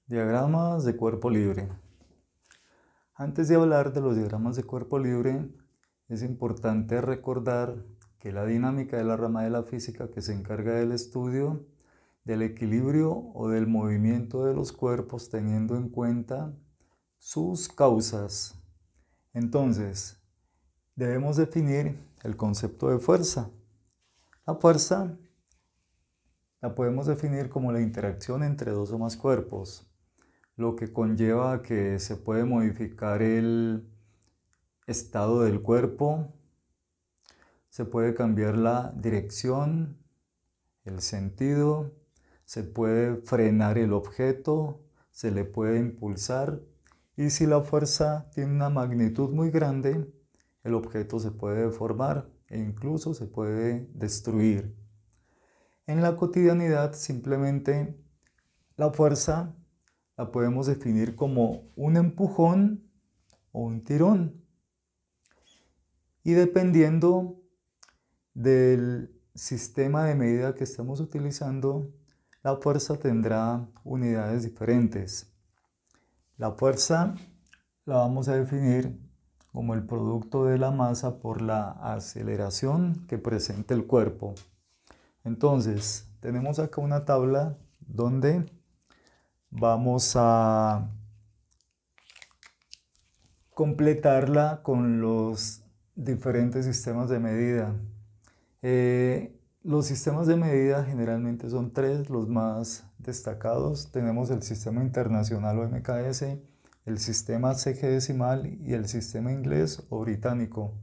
Diagramas de cuerpo libre. Antes de hablar de los diagramas de cuerpo libre, es importante recordar que la dinámica de la rama de la física que se encarga del estudio del equilibrio o del movimiento de los cuerpos teniendo en cuenta sus causas. Entonces, debemos definir el concepto de fuerza. La fuerza la podemos definir como la interacción entre dos o más cuerpos, lo que conlleva que se puede modificar el estado del cuerpo, se puede cambiar la dirección, el sentido, se puede frenar el objeto, se le puede impulsar, y si la fuerza tiene una magnitud muy grande, el objeto se puede deformar e incluso se puede destruir. En la cotidianidad, simplemente la fuerza la podemos definir como un empujón o un tirón. Y dependiendo del sistema de medida que estamos utilizando, la fuerza tendrá unidades diferentes. La fuerza la vamos a definir como el producto de la masa por la aceleración que presenta el cuerpo. Entonces, tenemos acá una tabla donde vamos a completarla con los diferentes sistemas de medida. Los sistemas de medida generalmente son tres, los más destacados. Tenemos el sistema internacional o MKS, el sistema sexagesimal y el sistema inglés o británico.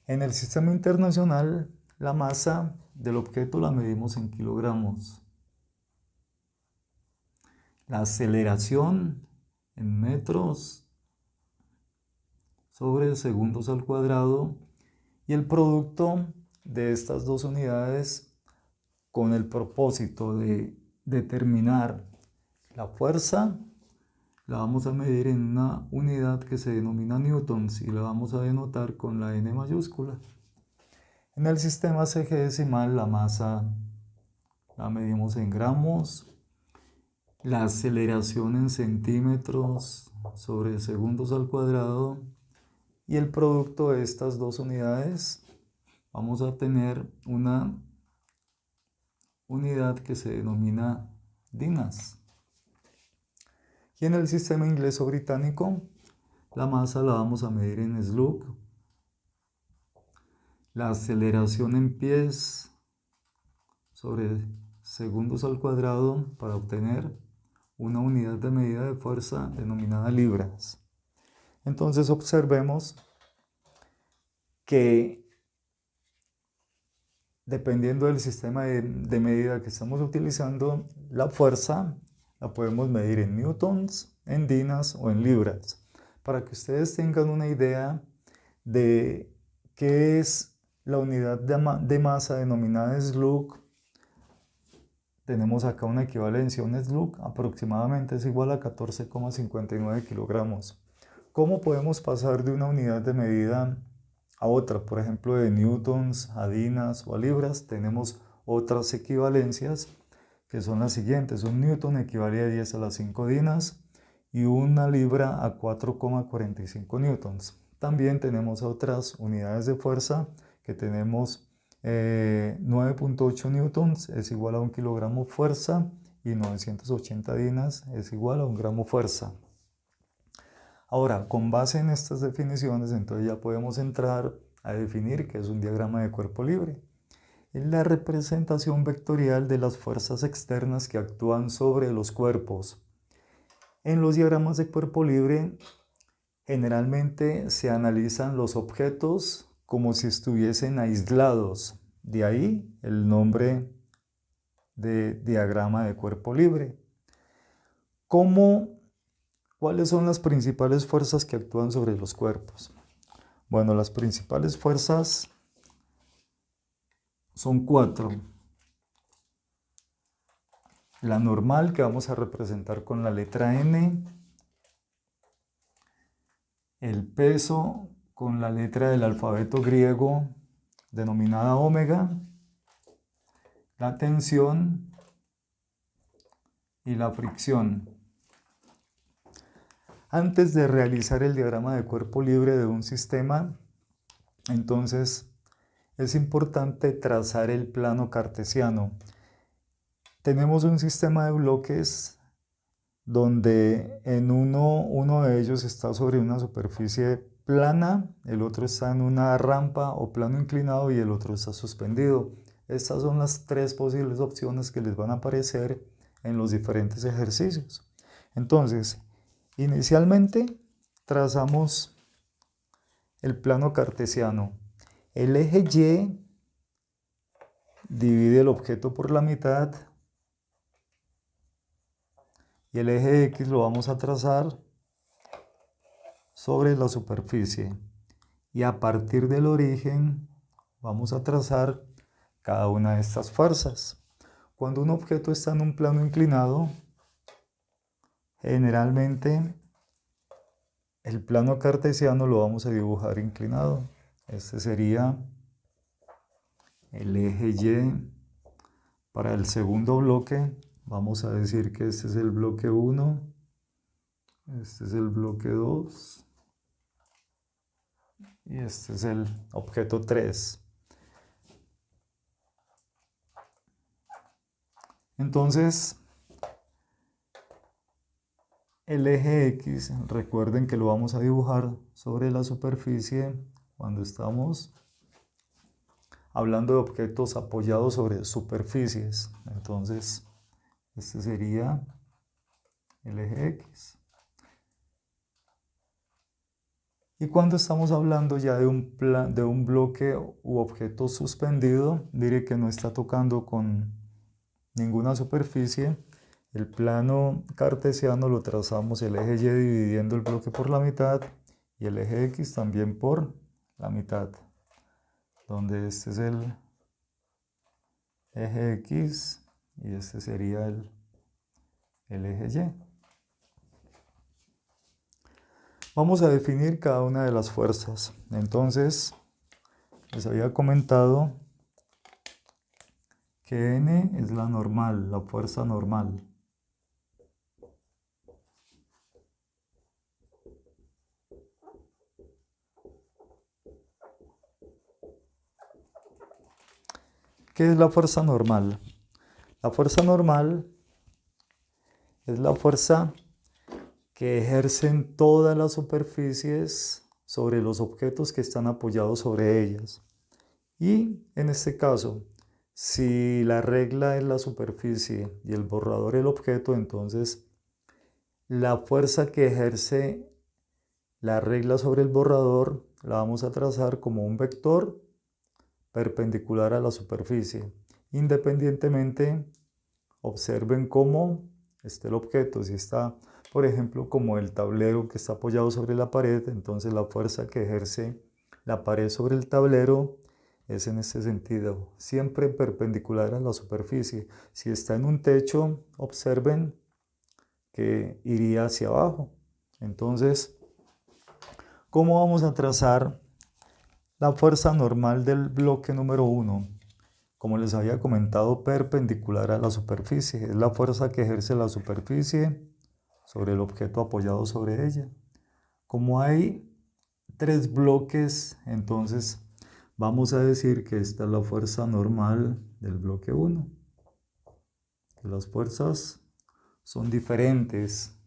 En el sistema internacional, la masa del objeto la medimos en kilogramos. La aceleración en metros sobre segundos al cuadrado, y el producto de estas dos unidades con el propósito de determinar la fuerza la vamos a medir en una unidad que se denomina newtons y la vamos a denotar con la N mayúscula. En el sistema sexagesimal la masa la medimos en gramos, la aceleración en centímetros sobre segundos al cuadrado, y el producto de estas dos unidades vamos a tener una unidad que se denomina dinas. Y en el sistema inglés o británico, la masa la vamos a medir en slug, la aceleración en pies sobre segundos al cuadrado para obtener una unidad de medida de fuerza denominada libras. Entonces observemos que dependiendo del sistema de medida que estamos utilizando, la fuerza la podemos medir en newtons, en dinas o en libras. Para que ustedes tengan una idea de qué es la unidad de masa denominada slug, tenemos acá una equivalencia. Un slug aproximadamente es igual a 14,59 kilogramos. ¿Cómo podemos pasar de una unidad de medida a otra? Por ejemplo, de newtons a dinas o a libras. Tenemos otras equivalencias que son las siguientes. Un newton equivale a 10 a la 5 dinas y una libra a 4,45 newtons. También tenemos otras unidades de fuerza que tenemos 9,8 newtons es igual a 1 kilogramo fuerza y 980 dinas es igual a 1 gramo fuerza. Ahora, con base en estas definiciones, entonces ya podemos entrar a definir qué es un diagrama de cuerpo libre. Es la representación vectorial de las fuerzas externas que actúan sobre los cuerpos. En los diagramas de cuerpo libre, generalmente se analizan los objetos como si estuviesen aislados. De ahí el nombre de diagrama de cuerpo libre. ¿Cuáles son las principales fuerzas que actúan sobre los cuerpos? Bueno, las principales fuerzas son cuatro. La normal, que vamos a representar con la letra N. El peso, con la letra del alfabeto griego denominada omega. La tensión y la fricción. Antes de realizar el diagrama de cuerpo libre de un sistema, entonces es importante trazar el plano cartesiano. Tenemos un sistema de bloques donde en uno de ellos está sobre una superficie plana, el otro está en una rampa o plano inclinado y el otro está suspendido. Estas son las tres posibles opciones que les van a aparecer en los diferentes ejercicios. Entonces, inicialmente trazamos el plano cartesiano. El eje Y divide el objeto por la mitad y el eje X lo vamos a trazar sobre la superficie. Y a partir del origen vamos a trazar cada una de estas fuerzas. Cuando un objeto está en un plano inclinado, generalmente el plano cartesiano lo vamos a dibujar inclinado. Este sería el eje Y. Para el segundo bloque, vamos a decir que este es el bloque 1, este es el bloque 2 y este es el objeto 3. Entonces, el eje X, recuerden que lo vamos a dibujar sobre la superficie cuando estamos hablando de objetos apoyados sobre superficies. Entonces, este sería el eje X. Y cuando estamos hablando ya de un bloque u objeto suspendido, mire que no está tocando con ninguna superficie. El plano cartesiano lo trazamos el eje Y dividiendo el bloque por la mitad y el eje X también por la mitad, donde este es el eje X y este sería el eje Y. Vamos a definir cada una de las fuerzas. Entonces, les había comentado que N es la normal, la fuerza normal. ¿Qué es la fuerza normal? La fuerza normal es la fuerza que ejercen todas las superficies sobre los objetos que están apoyados sobre ellas. Y en este caso, si la regla es la superficie y el borrador el objeto, entonces la fuerza que ejerce la regla sobre el borrador la vamos a trazar como un vector perpendicular a la superficie. Independientemente, observen cómo está el objeto. Si está, por ejemplo, como el tablero que está apoyado sobre la pared, entonces la fuerza que ejerce la pared sobre el tablero es en este sentido, siempre perpendicular a la superficie. Si está en un techo, observen que iría hacia abajo. Entonces, ¿cómo vamos a trazar la fuerza normal del bloque número 1? Como les había comentado, perpendicular a la superficie. Es la fuerza que ejerce la superficie sobre el objeto apoyado sobre ella. Como hay tres bloques, entonces vamos a decir que esta es la fuerza normal del bloque 1. Las fuerzas son diferentes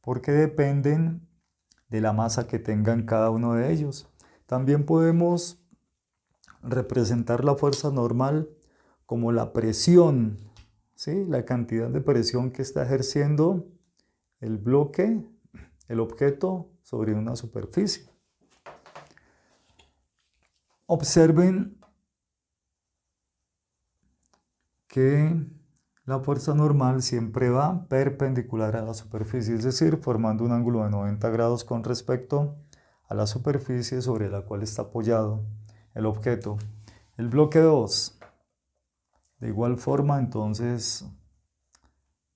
porque dependen de la masa que tengan cada uno de ellos. También podemos representar la fuerza normal como la presión, ¿sí? La cantidad de presión que está ejerciendo el bloque, el objeto, sobre una superficie. Observen que la fuerza normal siempre va perpendicular a la superficie, es decir, formando un ángulo de 90 grados con respecto a la superficie sobre la cual está apoyado el objeto. El bloque 2, de igual forma, entonces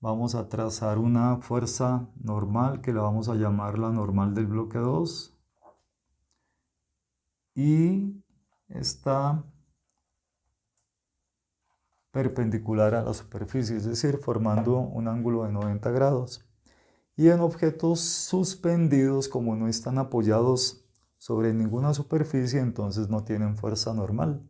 vamos a trazar una fuerza normal que la vamos a llamar la normal del bloque 2 y está perpendicular a la superficie, es decir, formando un ángulo de 90 grados. Y en objetos suspendidos, como no están apoyados sobre ninguna superficie, entonces no tienen fuerza normal.